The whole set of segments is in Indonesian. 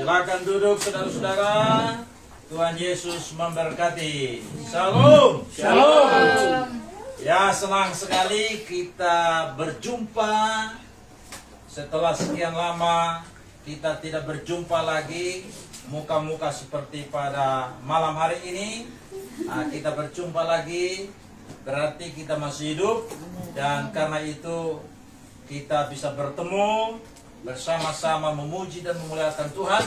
Silakan duduk saudara-saudara. Tuhan Yesus memberkati. Shalom. Shalom. Ya, senang sekali kita berjumpa. Setelah sekian lama kita tidak berjumpa lagi muka-muka seperti pada malam hari ini. Kita berjumpa lagi, berarti kita masih hidup. Dan karena itu kita bisa bertemu bersama-sama memuji dan memuliakan Tuhan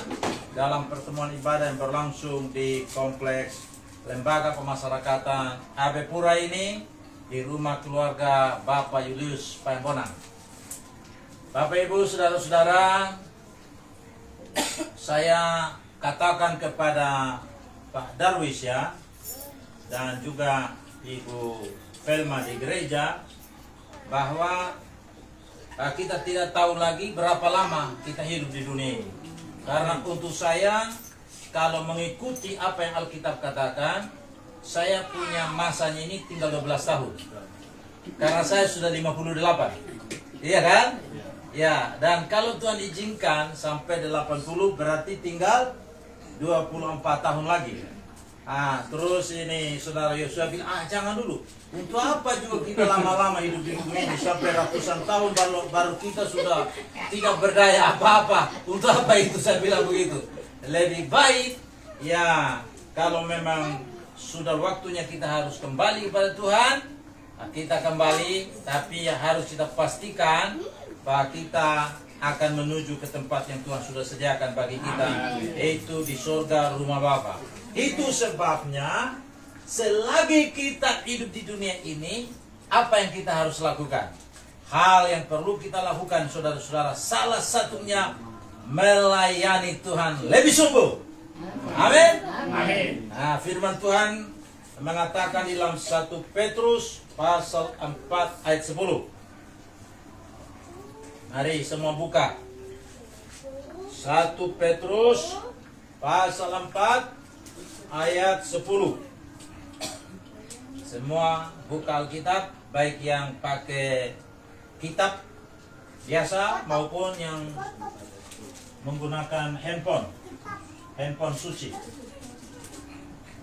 dalam pertemuan ibadah yang berlangsung di kompleks Lembaga Pemasyarakatan AB Pura ini di rumah keluarga Bapak Julius Payambonang. Bapak Ibu, saudara-saudara, saya katakan kepada Pak Darwis ya, dan juga Ibu Velma di gereja, bahwa kita tidak tahu lagi berapa lama kita hidup di dunia ini. Karena untuk saya, kalau mengikuti apa yang Alkitab katakan, saya punya masanya ini tinggal 12 tahun. Karena saya sudah 58. Iya kan? Ya, dan kalau Tuhan izinkan sampai 80 berarti tinggal 24 tahun lagi. Terus ini saudara Yosua bilang, jangan dulu. Untuk apa juga kita lama-lama hidup di dunia ini sampai ratusan tahun baru kita sudah tidak berdaya apa-apa. Untuk apa itu saya bilang begitu. Lebih baik ya kalau memang sudah waktunya kita harus kembali kepada Tuhan, kita kembali, tapi ya harus kita pastikan bahwa kita akan menuju ke tempat yang Tuhan sudah sediakan bagi kita, yaitu di surga rumah Bapa. Itu sebabnya selagi kita hidup di dunia ini, apa yang kita harus lakukan? Hal yang perlu kita lakukan, saudara-saudara, salah satunya melayani Tuhan lebih sungguh. Amin. Amin. Firman Tuhan mengatakan di dalam 1 Petrus pasal 4 ayat 10. Mari semua buka. 1 Petrus pasal 4 ayat 10. Semua buka Alkitab, baik yang pakai kitab biasa maupun yang menggunakan handphone suci.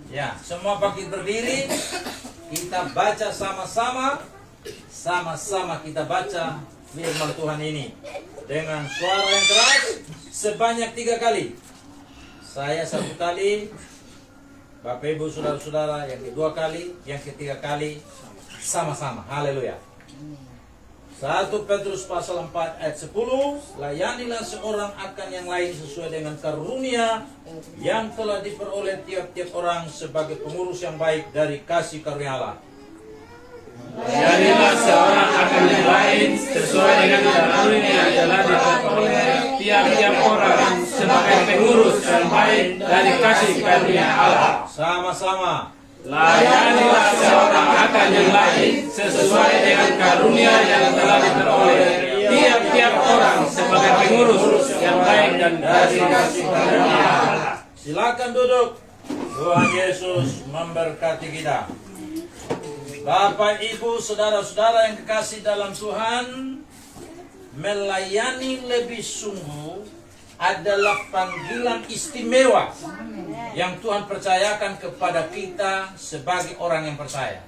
Ya, semua bangkit berdiri. Kita baca sama-sama kita baca firman Tuhan ini dengan suara yang keras sebanyak 3 kali. Saya 1 kali, Bapak Ibu saudara-saudara yang kedua kali, yang ketiga kali, sama-sama. Haleluya. 1 Petrus pasal 4 ayat 10. Layanilah seorang akan yang lain sesuai dengan karunia yang telah diperoleh tiap-tiap orang sebagai pengurus yang baik dari kasih karunia Allah. Layanilah seorang akan yang lain sesuai dengan karunia yang telah diperoleh tiap-tiap orang sebagai pengurus yang baik dari kasih karunia Allah. Sama-sama. Layanilah seorang akan yang lain sesuai dengan karunia yang telah diperoleh tiap-tiap orang sebagai pengurus yang baik dan dari kasih karunia Allah. Silakan duduk. Tuhan Yesus memberkati kita. Bapak, Ibu, saudara-saudara yang kekasih dalam Tuhan, melayani lebih sungguh adalah panggilan istimewa yang Tuhan percayakan kepada kita sebagai orang yang percaya.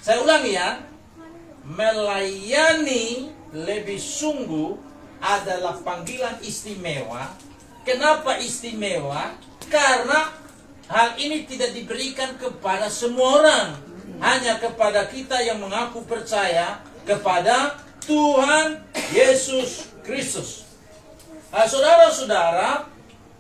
Saya ulangi ya, melayani lebih sungguh adalah panggilan istimewa. Kenapa istimewa? Karena hal ini tidak diberikan kepada semua orang, hanya kepada kita yang mengaku percaya kepada Tuhan Yesus Kristus. Saudara-saudara,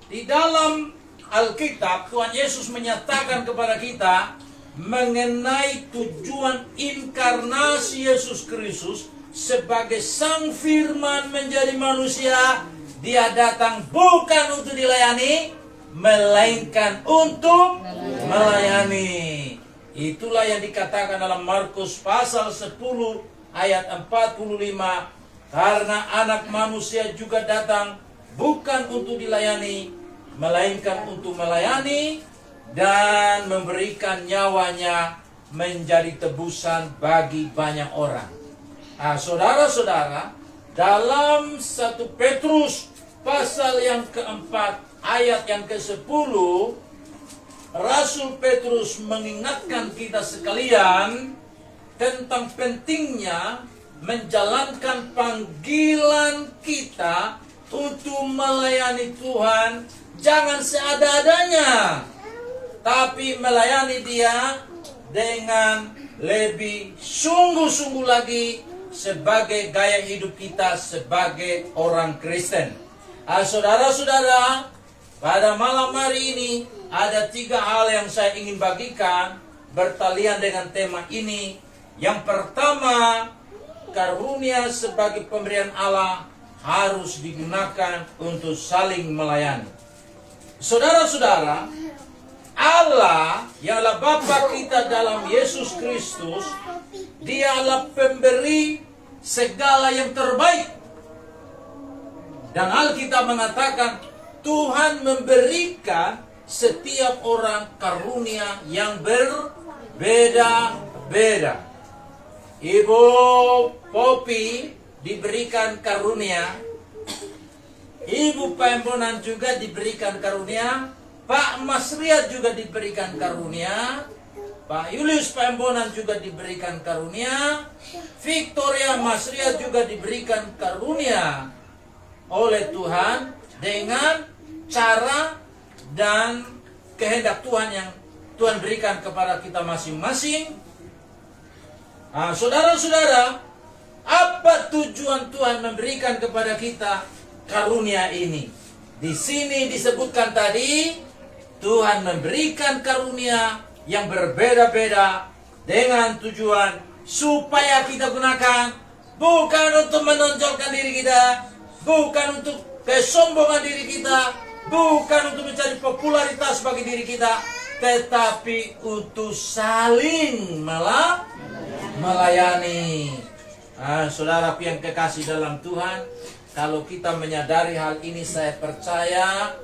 di dalam Alkitab Tuhan Yesus menyatakan kepada kita mengenai tujuan inkarnasi Yesus Kristus sebagai Sang Firman menjadi manusia. Dia datang bukan untuk dilayani, melainkan untuk melayani. Itulah yang dikatakan dalam Markus pasal 10 ayat 45. Karena anak manusia juga datang bukan untuk dilayani, melainkan untuk melayani dan memberikan nyawanya menjadi tebusan bagi banyak orang. Saudara-saudara, dalam 1 Petrus pasal yang keempat ayat yang ke-10, Rasul Petrus mengingatkan kita sekalian tentang pentingnya menjalankan panggilan kita untuk melayani Tuhan, jangan seada-adanya, tapi melayani Dia dengan lebih sungguh-sungguh lagi sebagai gaya hidup kita sebagai orang Kristen. Saudara-saudara, pada malam hari ini ada 3 hal yang saya ingin bagikan bertalian dengan tema ini. Yang pertama, karunia sebagai pemberian Allah harus digunakan untuk saling melayani. Saudara-saudara, Allah yang adalah Bapa kita dalam Yesus Kristus, Dia adalah pemberi segala yang terbaik. Dan Alkitab mengatakan Tuhan memberikan setiap orang karunia yang berbeda-beda. Ibu Popi diberikan karunia, Ibu Paembonan juga diberikan karunia, Pak Masriat juga diberikan karunia, Pak Julius Paembonan juga diberikan karunia, Victoria Masriat juga diberikan karunia oleh Tuhan dengan cara dan kehendak Tuhan yang Tuhan berikan kepada kita masing-masing. Saudara-saudara, apa tujuan Tuhan memberikan kepada kita karunia ini? Di sini disebutkan tadi, Tuhan memberikan karunia yang berbeda-beda dengan tujuan supaya kita gunakan bukan untuk menonjolkan diri kita, bukan untuk kesombongan diri kita, bukan untuk mencari popularitas bagi diri kita, tetapi untuk saling melayani. Saudara yang kekasih dalam Tuhan, kalau kita menyadari hal ini, saya percaya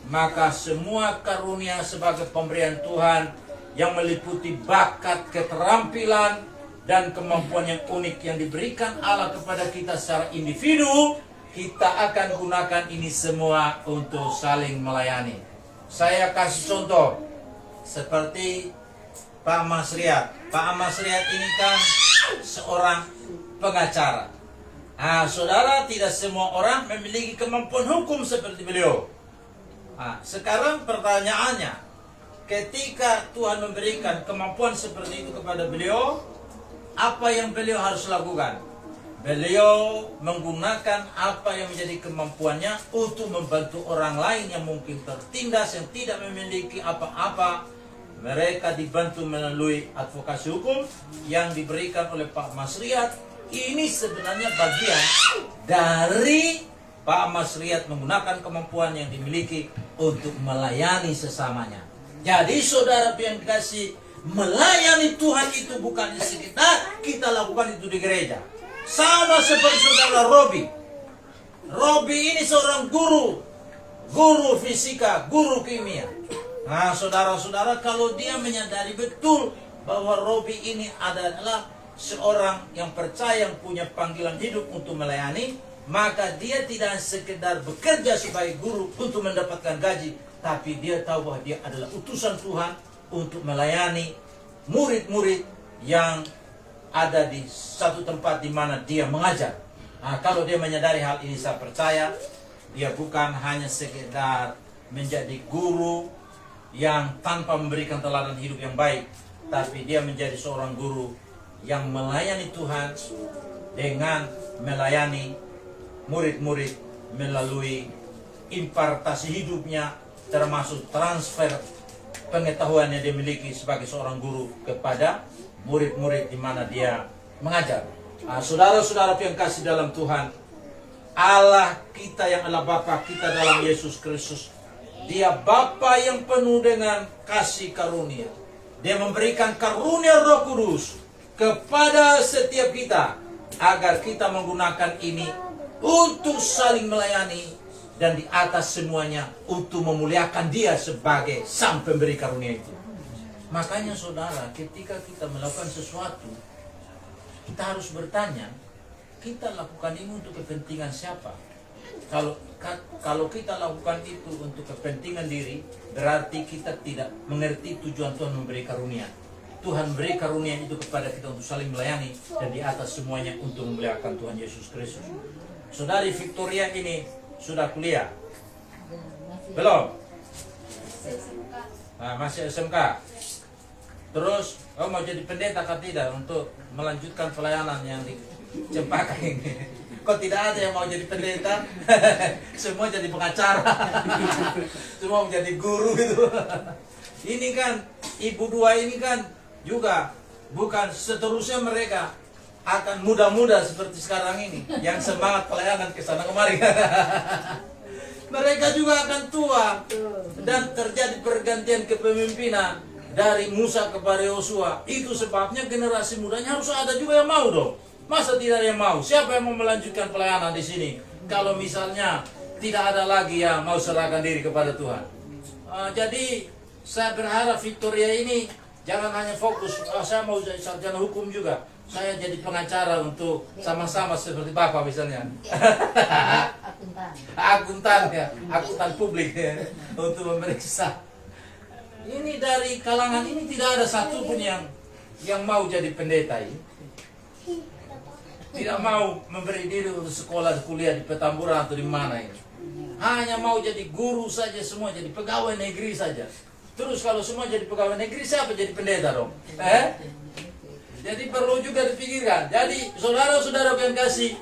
maka semua karunia sebagai pemberian Tuhan yang meliputi bakat, keterampilan, dan kemampuan yang unik yang diberikan Allah kepada kita secara individu, kita akan gunakan ini semua untuk saling melayani. Saya kasih contoh seperti Pak Masriat. Pak Masriat ini kan seorang pengacara. Saudara, tidak semua orang memiliki kemampuan hukum seperti beliau. Sekarang pertanyaannya, ketika Tuhan memberikan kemampuan seperti itu kepada beliau, apa yang beliau harus lakukan? Beliau menggunakan apa yang menjadi kemampuannya untuk membantu orang lain yang mungkin tertindas, yang tidak memiliki apa-apa. Mereka dibantu melalui advokasi hukum yang diberikan oleh Pak Masriat. Ini sebenarnya bagian dari Pak Masriat menggunakan kemampuan yang dimiliki untuk melayani sesamanya. Jadi saudara yang dikasih, melayani Tuhan itu bukan sekedar kita lakukan itu di gereja. Sama seperti saudara Robi. Robi ini seorang guru fisika, guru kimia. Saudara-saudara, kalau dia menyadari betul bahwa Robi ini adalah seorang yang percaya, yang punya panggilan hidup untuk melayani, maka dia tidak sekedar bekerja sebagai guru untuk mendapatkan gaji, tapi dia tahu bahwa dia adalah utusan Tuhan untuk melayani murid-murid yang ada di satu tempat di mana dia mengajar. Kalau dia menyadari hal ini, saya percaya dia bukan hanya sekedar menjadi guru yang tanpa memberikan teladan hidup yang baik, tapi dia menjadi seorang guru yang melayani Tuhan dengan melayani murid-murid melalui impartasi hidupnya, termasuk transfer pengetahuan yang dia miliki sebagai seorang guru kepada murid-murid di mana dia mengajar. Saudara-saudara yang kasih dalam Tuhan, Allah kita yang adalah Bapa kita dalam Yesus Kristus, Dia Bapa yang penuh dengan kasih karunia. Dia memberikan karunia Roh Kudus kepada setiap kita agar kita menggunakan ini untuk saling melayani, dan di atas semuanya untuk memuliakan Dia sebagai Sang Pemberi karunia itu. Makanya saudara, ketika kita melakukan sesuatu, kita harus bertanya, kita lakukan ini untuk kepentingan siapa? Kalau kita lakukan itu untuk kepentingan diri, berarti kita tidak mengerti tujuan Tuhan memberi karunia. Tuhan beri karunia itu kepada kita untuk saling melayani, dan di atas semuanya untuk memuliakan Tuhan Yesus Kristus. Saudari Victoria ini sudah kuliah? Belum? Nah, masih SMK. Terus, mau jadi pendeta atau tidak untuk melanjutkan pelayanan yang di Cempaka ini? Kok tidak ada yang mau jadi pendeta? Semua jadi pengacara. Semua menjadi guru gitu. Ini kan, ibu dua ini kan juga bukan seterusnya mereka akan muda-muda seperti sekarang ini, yang semangat pelayanan ke sana kemari. Mereka juga akan tua dan terjadi pergantian kepemimpinan dari Musa kepada Yosua. Itu sebabnya generasi mudanya harus ada juga yang mau dong. Masa tidak ada yang mau? Siapa yang mau melanjutkan pelayanan di sini? Kalau misalnya tidak ada lagi yang mau serahkan diri kepada Tuhan. Jadi saya berharap Victoria ini jangan hanya fokus, saya mau jadi sarjana hukum juga. Saya jadi pengacara untuk sama-sama seperti Bapak misalnya. Akuntan ya, akuntan publik ya, untuk memeriksa. Ini dari kalangan ini tidak ada satupun yang mau jadi pendeta ini. Tidak mau memberi diri untuk sekolah kuliah di Petamburan atau di mana ini. Hanya mau jadi guru saja semua, jadi pegawai negeri saja. Terus kalau semua jadi pegawai negeri, siapa jadi pendeta dong? Jadi perlu juga dipikirkan. Jadi saudara-saudara yang kasih,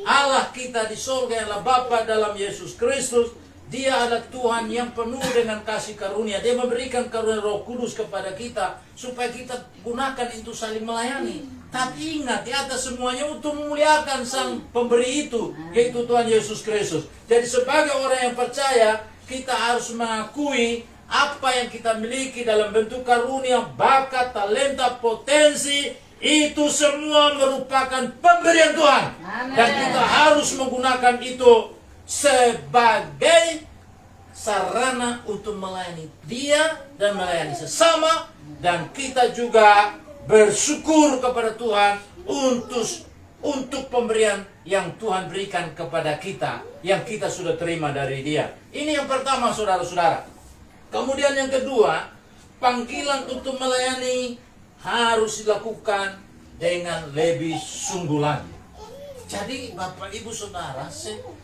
Allah kita di surga adalah Bapa dalam Yesus Kristus. Dia adalah Tuhan yang penuh dengan kasih karunia. Dia memberikan karunia Roh Kudus kepada kita supaya kita gunakan itu saling melayani. Tapi ingat, di atas semuanya untuk memuliakan sang pemberi itu, yaitu Tuhan Yesus Kristus. Jadi sebagai orang yang percaya, kita harus mengakui apa yang kita miliki dalam bentuk karunia, bakat, talenta, potensi, itu semua merupakan pemberian Tuhan. Amen. Dan kita harus menggunakan itu sebagai sarana untuk melayani Dia dan melayani sesama. Dan kita juga bersyukur kepada Tuhan untuk pemberian yang Tuhan berikan kepada kita, yang kita sudah terima dari Dia. Ini yang pertama, saudara-saudara. Kemudian yang kedua, panggilan untuk melayani harus dilakukan dengan lebih sungguh lagi. Jadi Bapak Ibu Saudara,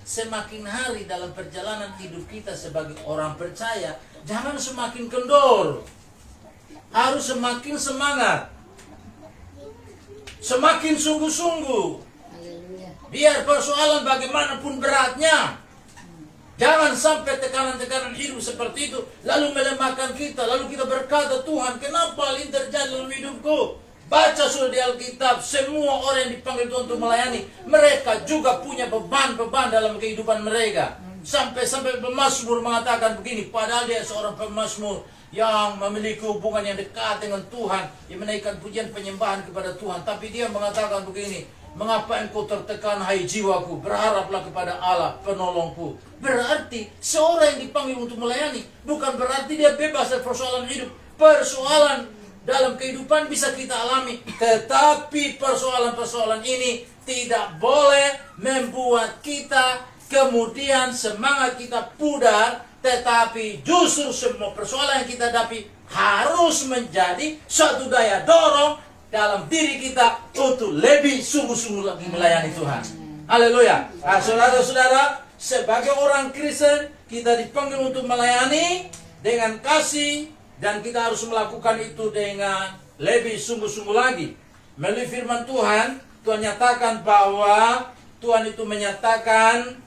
semakin hari dalam perjalanan hidup kita sebagai orang percaya, jangan semakin kendor. Harus semakin semangat. Semakin sungguh-sungguh. Biar persoalan bagaimanapun beratnya, jangan sampai tekanan-tekanan hidup seperti itu lalu melemahkan kita. Lalu kita berkata, Tuhan, kenapa hal ini terjadi dalam hidupku? Baca sudah di Alkitab, semua orang yang dipanggil Tuhan untuk melayani, mereka juga punya beban-beban dalam kehidupan mereka. Sampai-sampai pemazmur mengatakan begini, padahal dia seorang pemazmur yang memiliki hubungan yang dekat dengan Tuhan, yang menaikkan pujian penyembahan kepada Tuhan. Tapi dia mengatakan begini, mengapa engkau tertekan hai jiwaku, berharaplah kepada Allah penolongku. Berarti seorang yang dipanggil untuk melayani bukan berarti dia bebas dari persoalan hidup. Persoalan dalam kehidupan bisa kita alami, tetapi persoalan-persoalan ini tidak boleh membuat kita kemudian semangat kita pudar. Tetapi justru semua persoalan yang kita hadapi harus menjadi suatu daya dorong dalam diri kita untuk lebih sungguh-sungguh lagi melayani Tuhan. Haleluya. Nah, saudara-saudara, sebagai orang Kristen, kita dipanggil untuk melayani dengan kasih, dan kita harus melakukan itu dengan lebih sungguh-sungguh lagi. Melalui firman Tuhan, Tuhan nyatakan bahwa Tuhan itu menyatakan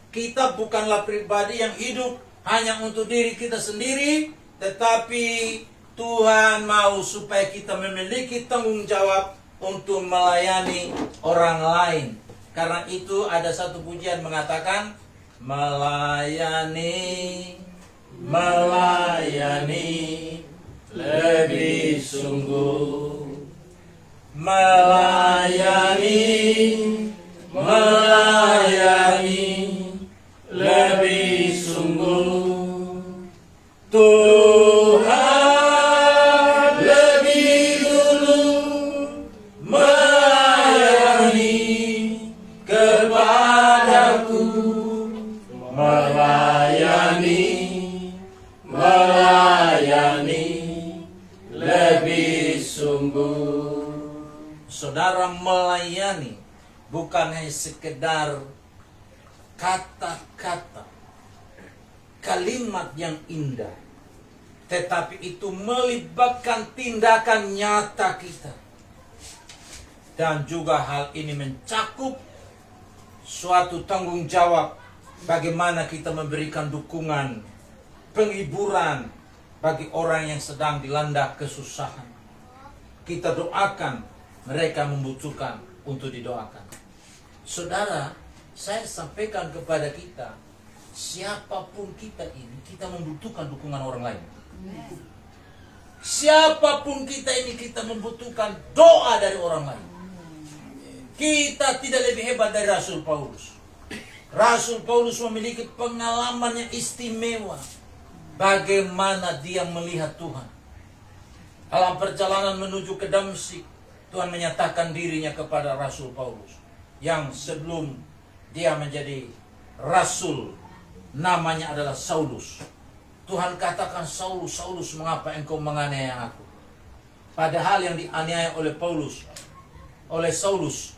kita bukanlah pribadi yang hidup hanya untuk diri kita sendiri, tetapi Tuhan mau supaya kita memiliki tanggung jawab untuk melayani orang lain. Karena itu ada satu pujian mengatakan, melayani lebih sungguh, melayani lebih sungguh. Tuhan lebih dulu melayani kepadaku melayani lebih sungguh. Saudara, melayani bukan hanya sekedar kata-kata, kalimat yang indah, tetapi itu melibatkan tindakan nyata kita. Dan juga hal ini mencakup suatu tanggung jawab bagaimana kita memberikan dukungan, penghiburan bagi orang yang sedang dilanda kesusahan. Kita doakan, mereka membutuhkan untuk didoakan. Saudara, saya sampaikan kepada kita, siapapun kita ini, kita membutuhkan dukungan orang lain. Siapapun kita ini, kita membutuhkan doa dari orang lain. Kita tidak lebih hebat dari Rasul Paulus. Rasul Paulus memiliki pengalaman yang istimewa. Bagaimana dia melihat Tuhan. Dalam perjalanan menuju ke Damsyik, Tuhan menyatakan dirinya kepada Rasul Paulus. Yang sebelum dia menjadi Rasul, namanya adalah Saulus. Tuhan katakan, Saulus, Saulus, mengapa engkau menganiaya aku? Padahal yang dianiaya oleh Saulus,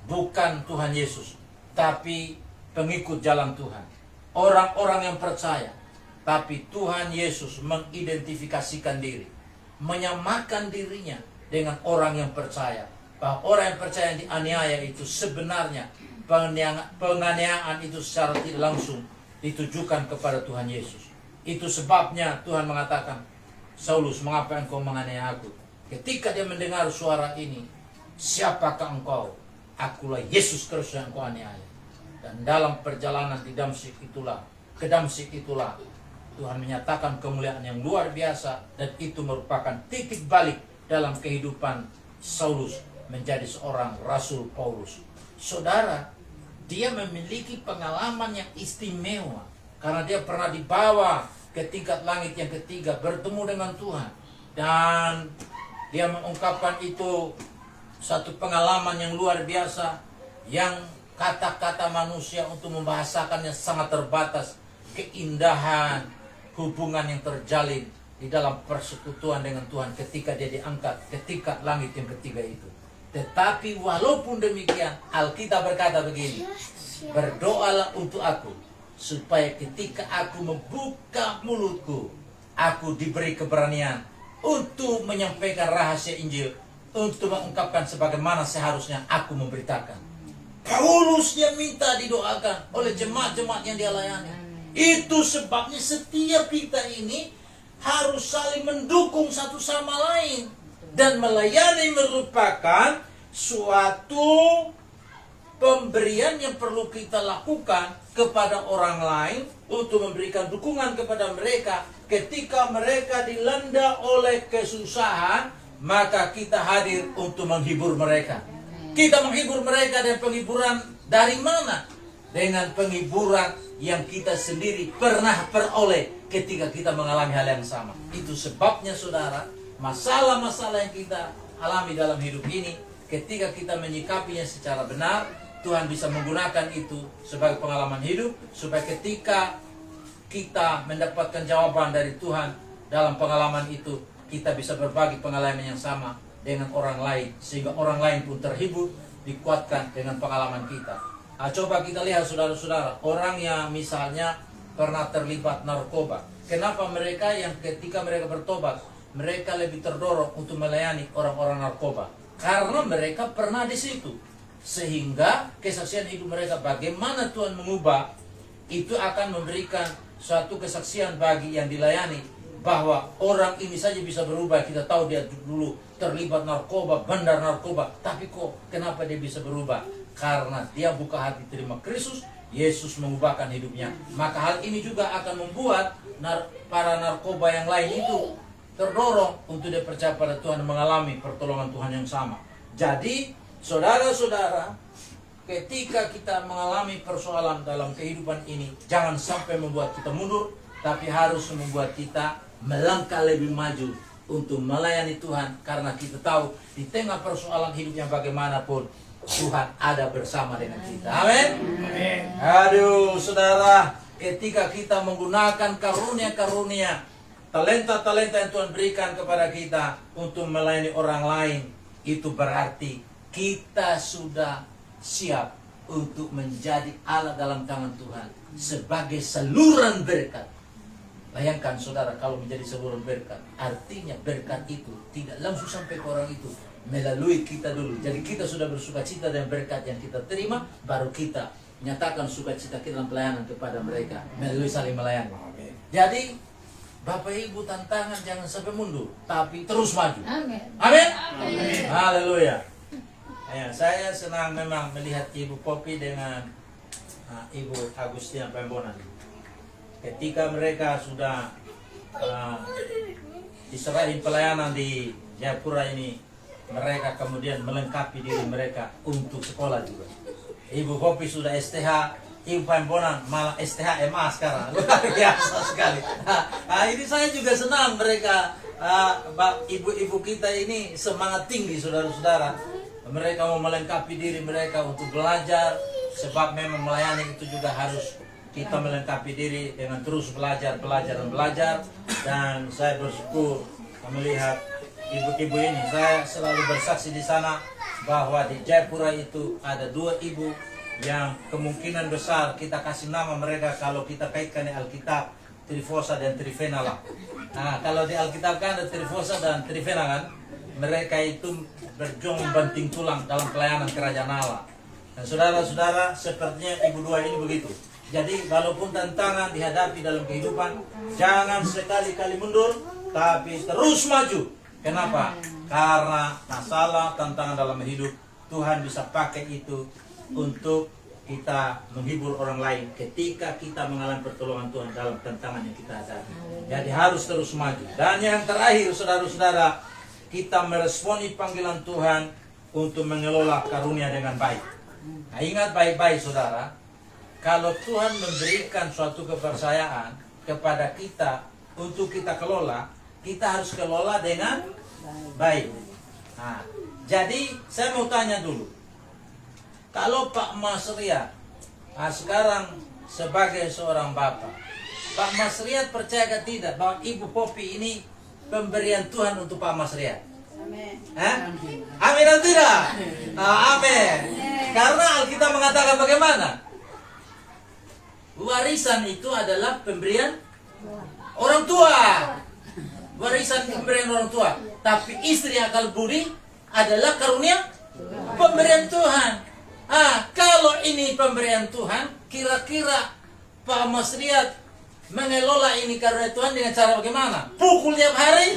bukan Tuhan Yesus, tapi pengikut jalan Tuhan. Orang-orang yang percaya. Tapi Tuhan Yesus mengidentifikasikan diri, menyamakan dirinya dengan orang yang percaya. Bahwa orang yang percaya yang dianiaya itu sebenarnya penganiayaan itu secara tidak langsung ditujukan kepada Tuhan Yesus. Itu sebabnya Tuhan mengatakan, Saulus, mengapa engkau menganiaya aku? Ketika dia mendengar suara ini, siapakah engkau? Akulah Yesus Kristus yang engkau aniaya. Dan dalam perjalanan ke Damsyik itulah Tuhan menyatakan kemuliaan yang luar biasa, dan itu merupakan titik balik dalam kehidupan Saulus menjadi seorang Rasul Paulus. Saudara, dia memiliki pengalaman yang istimewa karena dia pernah dibawa ke tingkat langit yang ketiga bertemu dengan Tuhan, dan dia mengungkapkan itu satu pengalaman yang luar biasa yang kata-kata manusia untuk membahasakannya sangat terbatas. Keindahan hubungan yang terjalin di dalam persekutuan dengan Tuhan ketika dia diangkat ke tingkat langit yang ketiga itu. Tetapi walaupun demikian, Alkitab berkata begini, berdoalah untuk aku supaya ketika aku membuka mulutku, aku diberi keberanian untuk menyampaikan rahasia Injil, untuk mengungkapkan sebagaimana seharusnya aku memberitakan. Paulus dia minta didoakan oleh jemaat-jemaat yang dia layani. Itu sebabnya setiap kita ini harus saling mendukung satu sama lain. Dan melayani merupakan suatu pemberian yang perlu kita lakukan kepada orang lain untuk memberikan dukungan kepada mereka. Ketika mereka dilanda oleh kesusahan, maka kita hadir untuk menghibur mereka. Kita menghibur mereka, dan penghiburan dari mana? Dengan penghiburan yang kita sendiri pernah peroleh ketika kita mengalami hal yang sama. Itu sebabnya saudara, masalah-masalah yang kita alami dalam hidup ini, ketika kita menyikapinya secara benar, Tuhan bisa menggunakan itu sebagai pengalaman hidup, supaya ketika kita mendapatkan jawaban dari Tuhan dalam pengalaman itu, kita bisa berbagi pengalaman yang sama dengan orang lain, sehingga orang lain pun terhibur, dikuatkan dengan pengalaman kita. Coba kita lihat saudara-saudara, orang yang misalnya pernah terlibat narkoba. Kenapa mereka yang ketika mereka bertobat, mereka lebih terdorong untuk melayani orang-orang narkoba? Karena mereka pernah di situ. Sehingga kesaksian hidup mereka bagaimana Tuhan mengubah, itu akan memberikan suatu kesaksian bagi yang dilayani, bahwa orang ini saja bisa berubah. Kita tahu dia dulu terlibat narkoba, bandar narkoba, tapi kok kenapa dia bisa berubah? Karena dia buka hati terima Kristus, Yesus mengubahkan hidupnya. Maka hal ini juga akan membuat para narkoba yang lain itu terdorong untuk dia percaya pada Tuhan dan mengalami pertolongan Tuhan yang sama. Jadi, saudara-saudara, ketika kita mengalami persoalan dalam kehidupan ini, jangan sampai membuat kita mundur, tapi harus membuat kita melangkah lebih maju untuk melayani Tuhan. Karena kita tahu di tengah persoalan hidup yang bagaimanapun, Tuhan ada bersama dengan kita. Amin. Aduh, saudara, ketika kita menggunakan karunia-karunia, talenta-talenta yang Tuhan berikan kepada kita untuk melayani orang lain, itu berarti kita sudah siap untuk menjadi alat dalam tangan Tuhan sebagai saluran berkat. Bayangkan saudara, kalau menjadi saluran berkat, artinya berkat itu tidak langsung sampai ke orang itu, melalui kita dulu. Jadi kita sudah bersukacita dengan berkat yang kita terima, baru kita nyatakan sukacita kita dalam pelayanan kepada mereka melalui saling melayani. Jadi Bapak Ibu, tantangan jangan sampai mundur, tapi terus maju. Amin. Amin. Haleluya. Ya, saya senang memang melihat Ibu Popi dengan Ibu Agustina Pembonan. Ketika mereka sudah diserahin pelayanan di Jayapura ini, mereka kemudian melengkapi diri mereka untuk sekolah juga. Ibu Popi sudah STH, Ibu Pembonan malah STH MA sekarang. Luar biasa sekali. Ini saya juga senang mereka, ibu-ibu kita ini semangat tinggi, saudara-saudara. Mereka mau melengkapi diri mereka untuk belajar, sebab memang melayani itu juga harus kita melengkapi diri dengan terus belajar. Dan saya bersyukur melihat ibu-ibu ini. Saya selalu bersaksi di sana bahwa di Jayapura itu ada 2 ibu yang kemungkinan besar kita kasih nama mereka kalau kita kaitkan di Alkitab, Trifosa dan Trifena. Nah, kalau di Alkitab kan ada Trifosa dan Trifena kan, mereka itu berjuang banting tulang dalam pelayanan kerajaan Allah. Dan saudara-saudara, sepertinya ibu 2 ini begitu. Jadi walaupun tantangan dihadapi dalam kehidupan, jangan sekali-kali mundur, tapi terus maju. Kenapa? Karena masalah, tantangan dalam hidup, Tuhan bisa pakai itu untuk kita menghibur orang lain ketika kita mengalami pertolongan Tuhan dalam tantangan yang kita hadapi. Jadi harus terus maju. Dan yang terakhir, saudara-saudara, kita meresponi panggilan Tuhan untuk mengelola karunia dengan baik. Nah, ingat baik-baik saudara, kalau Tuhan memberikan suatu kepercayaan kepada kita untuk kita kelola, kita harus kelola dengan baik. Nah, jadi saya mau tanya dulu, kalau Pak Mas Riyad sekarang sebagai seorang bapak, Pak Mas Riyad percaya atau tidak bahwa Ibu Popi ini pemberian Tuhan untuk Pak Mas Riyad? Amin. Amin atau tidak? Amin. Karena Alkitab mengatakan bagaimana? Warisan itu adalah pemberian orang tua. Warisan pemberian orang tua. Tapi istri akal budi adalah karunia pemberian Tuhan. Kalau ini pemberian Tuhan, kira-kira Pak Mas Riyad mengelola ini karunia Tuhan dengan cara bagaimana? Pukul tiap hari?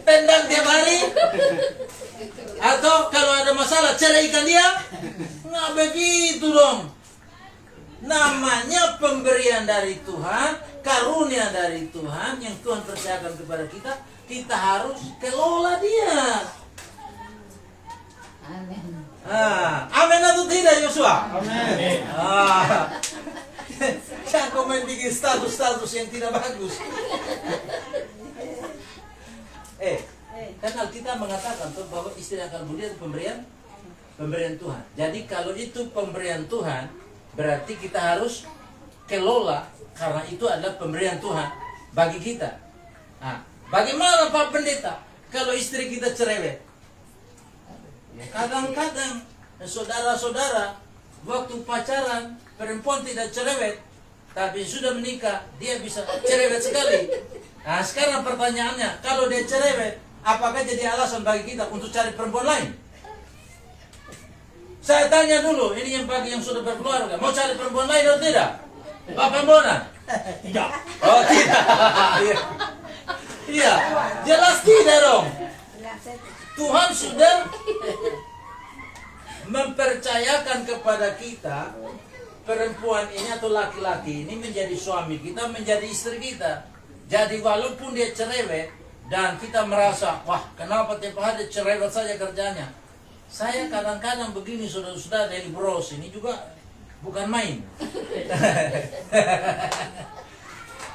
Tendang tiap hari? Atau kalau ada masalah ceraikan dia? Nggak begitu dong. Namanya pemberian dari Tuhan, karunia dari Tuhan yang Tuhan percayakan kepada kita, kita harus kelola dia. Amin. Amin atau tidak, Yosua? Amin. Jangan komen bikin status-status yang tidak bagus. Kan Alkitab mengatakan tuh bahwa istri akal budi itu pemberian Tuhan. Jadi kalau itu pemberian Tuhan, berarti kita harus kelola karena itu adalah pemberian Tuhan bagi kita. Bagaimana Pak Pendeta kalau istri kita cerewet? Kadang-kadang saudara-saudara waktu pacaran perempuan tidak cerewet, tapi sudah menikah dia bisa cerewet sekali. Nah, sekarang pertanyaannya, kalau dia cerewet, apakah jadi alasan bagi kita untuk cari perempuan lain? Saya tanya dulu, ini yang bagi yang sudah berkeluarga, mau cari perempuan lain atau tidak? Pak Pembonan? Tidak. Oh, tidak. Iya, jelas tidak dong. Tuhan sudah mempercayakan kepada kita perempuan ini atau laki-laki ini menjadi suami kita, menjadi istri kita. Jadi walaupun dia cerewet dan kita merasa, wah kenapa tiap hari cerewet saja kerjanya. Saya kadang-kadang begini saudara-saudara dari bros ini juga bukan main.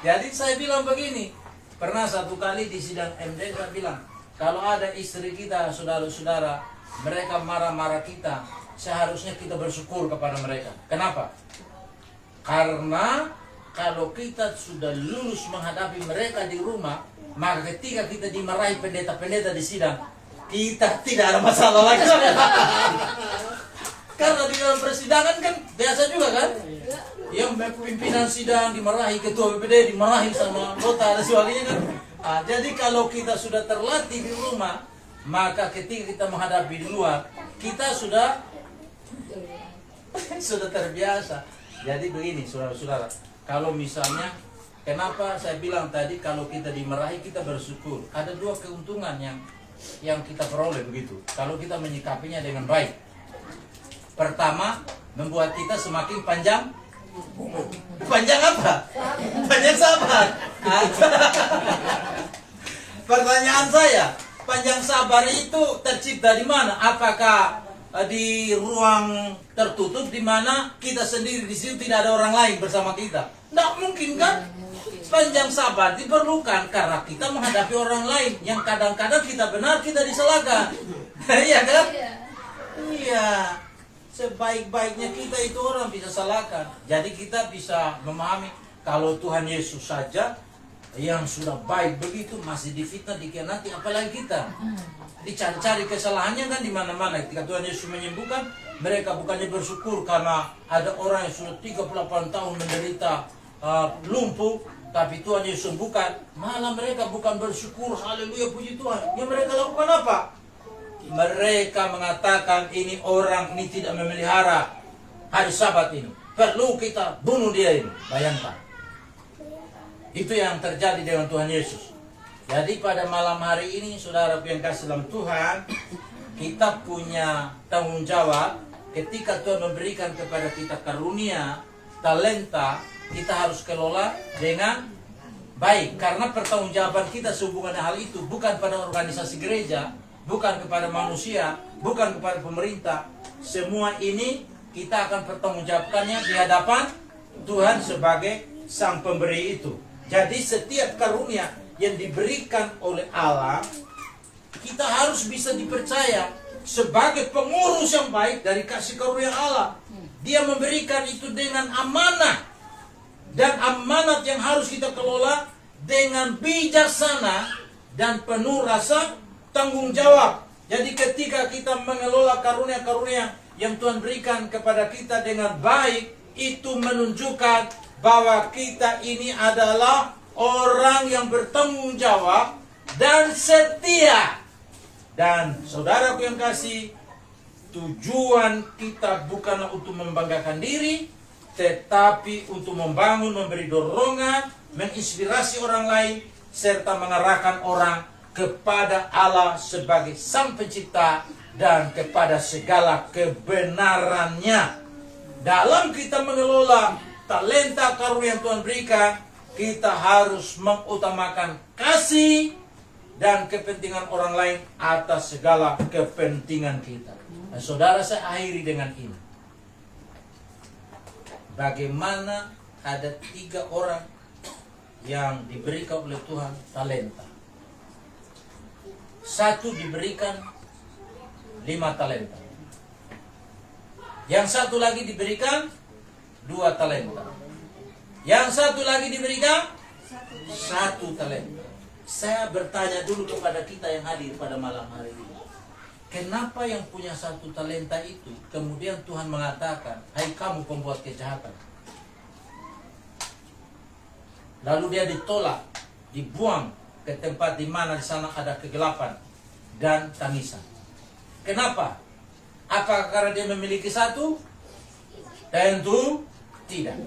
Jadi saya bilang begini, pernah satu kali di sidang MD saya bilang, kalau ada istri kita saudara-saudara mereka marah-marah kita, seharusnya kita bersyukur kepada mereka. Kenapa? Karena kalau kita sudah lulus menghadapi mereka di rumah, maka ketika kita dimarahi pendeta-pendeta di sidang, kita tidak ada masalah lagi. Karena di dalam persidangan kan biasa juga kan, yang pimpinan sidang dimarahi, ketua BPD dimarahi sama anggota dan sebagainya kan. Jadi kalau kita sudah terlatih di rumah, maka ketika kita menghadapi di luar, kita sudah terbiasa. Jadi begini saudara-saudara, kalau misalnya, kenapa saya bilang tadi kalau kita dimarahi kita bersyukur. Ada dua keuntungan yang kita peroleh begitu, kalau kita menyikapinya dengan baik. Pertama, membuat kita semakin panjang. Panjang apa? Panjang sabar. Pertanyaan saya, panjang sabar itu tercipta di mana? Apakah di ruang tertutup di mana kita sendiri di situ tidak ada orang lain bersama kita? Tidak mungkin kan? Panjang sabar diperlukan karena kita menghadapi orang lain yang kadang-kadang kita benar, kita disalahkan. Iya kan? Iya. Sebaik-baiknya kita itu orang bisa salahkan. Jadi kita bisa memahami kalau Tuhan Yesus saja yang sudah baik begitu masih difitnah, dikhianati, apalagi kita. Dicari-cari kesalahannya kan di mana-mana. Ketika Tuhan Yesus menyembuhkan, mereka bukannya bersyukur karena ada orang yang sudah 38 tahun menderita lumpuh, tapi Tuhan Yesus sembuhkan. Malah mereka bukan bersyukur, haleluya, puji Tuhan. Yang mereka lakukan apa? Mereka mengatakan ini orang ini tidak memelihara hari Sabat ini, perlu kita bunuh dia ini. Bayangkan, itu yang terjadi dengan Tuhan Yesus. Jadi pada malam hari ini saudara yang kasih dalam Tuhan, kita punya tanggung jawab. Ketika Tuhan memberikan kepada kita karunia, talenta, kita harus kelola dengan baik. Karena pertanggungjawaban kita sehubungan hal itu bukan pada organisasi gereja, bukan kepada manusia, bukan kepada pemerintah. Semua ini kita akan pertanggungjawabkannya di hadapan Tuhan sebagai sang pemberi itu. Jadi setiap karunia yang diberikan oleh Allah, kita harus bisa dipercaya sebagai pengurus yang baik dari kasih karunia Allah. Dia memberikan itu dengan amanah, dan amanat yang harus kita kelola dengan bijaksana dan penuh rasa tanggung jawab. Jadi ketika kita mengelola karunia-karunia yang Tuhan berikan kepada kita dengan baik, itu menunjukkan bahwa kita ini adalah orang yang bertanggung jawab dan setia. Dan saudaraku yang kasih, tujuan kita bukanlah untuk membanggakan diri, tetapi untuk membangun, memberi dorongan, menginspirasi orang lain, serta mengarahkan orang kepada Allah sebagai Sang Pencipta dan kepada segala kebenarannya. Dalam kita mengelola talenta karunia yang Tuhan berikan, kita harus mengutamakan kasih dan kepentingan orang lain atas segala kepentingan kita. Nah, saudara, saya akhiri dengan ini. Bagaimana ada 3 orang yang diberikan oleh Tuhan talenta. Satu diberikan 5 talenta. Yang satu lagi diberikan 2 talenta. Yang satu lagi diberikan 1 talenta. Saya bertanya dulu kepada kita yang hadir pada malam hari ini. Kenapa yang punya 1 talenta itu kemudian Tuhan mengatakan, hai kamu pembuat kejahatan. Lalu dia ditolak, dibuang ke tempat di mana di sana ada kegelapan dan tangisan. Kenapa? Apakah karena dia memiliki 1? Tentu tidak.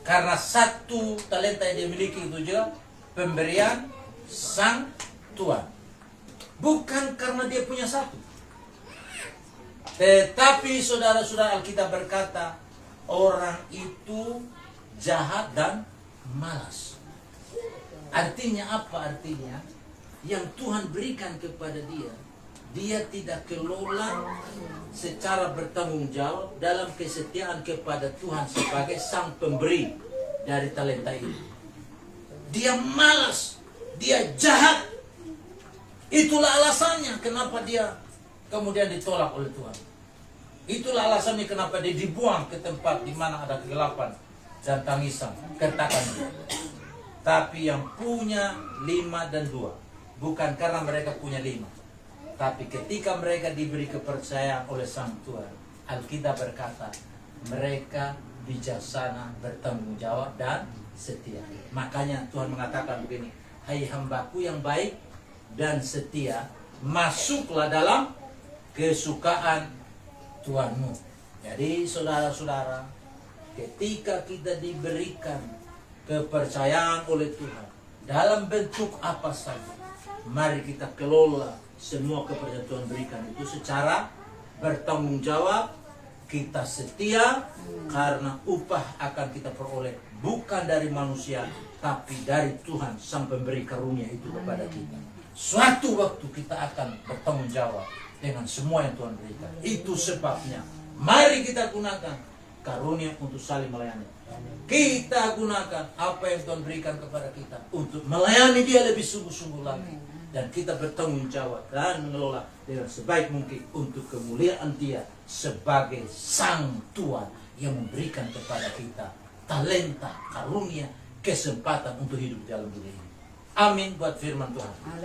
Karena 1 talenta yang dia miliki itu juga pemberian Sang Tuhan. Bukan karena dia punya 1. Tetapi saudara-saudara, Alkitab berkata orang itu jahat dan malas. Artinya apa? Artinya yang Tuhan berikan kepada dia, dia tidak kelola secara bertanggung jawab dalam kesetiaan kepada Tuhan sebagai sang pemberi dari talenta itu. Dia malas, dia jahat. Itulah alasannya kenapa dia kemudian ditolak oleh Tuhan. Itulah alasannya kenapa dia dibuang ke tempat di mana ada kegelapan dan tangisan, kertakan. Tapi yang punya 5 dan 2, bukan karena mereka punya 5, tapi ketika mereka diberi kepercayaan oleh Sang Tuhan, Alkitab berkata mereka bijaksana, bertanggung jawab dan setia. Makanya Tuhan mengatakan begini, hai hambaku yang baik dan setia, masuklah dalam kesukaan Tuhanmu. Jadi saudara-saudara, ketika kita diberikan kepercayaan oleh Tuhan dalam bentuk apa saja, mari kita kelola semua kepercayaan Tuhan berikan itu secara bertanggung jawab. Kita setia karena upah akan kita peroleh bukan dari manusia, tapi dari Tuhan Sang Pemberi karunia itu kepada kita. Suatu waktu kita akan bertanggung jawab dengan semua yang Tuhan berikan. Itu sebabnya mari kita gunakan karunia untuk saling melayani. Kita gunakan apa yang Tuhan berikan kepada kita untuk melayani Dia lebih sungguh-sungguh lagi. Dan kita bertanggung jawab dan mengelola dengan sebaik mungkin untuk kemuliaan Dia sebagai Sang Tuhan yang memberikan kepada kita talenta, karunia, kesempatan untuk hidup dalam dunia ini. Amin buat firman Tuhan.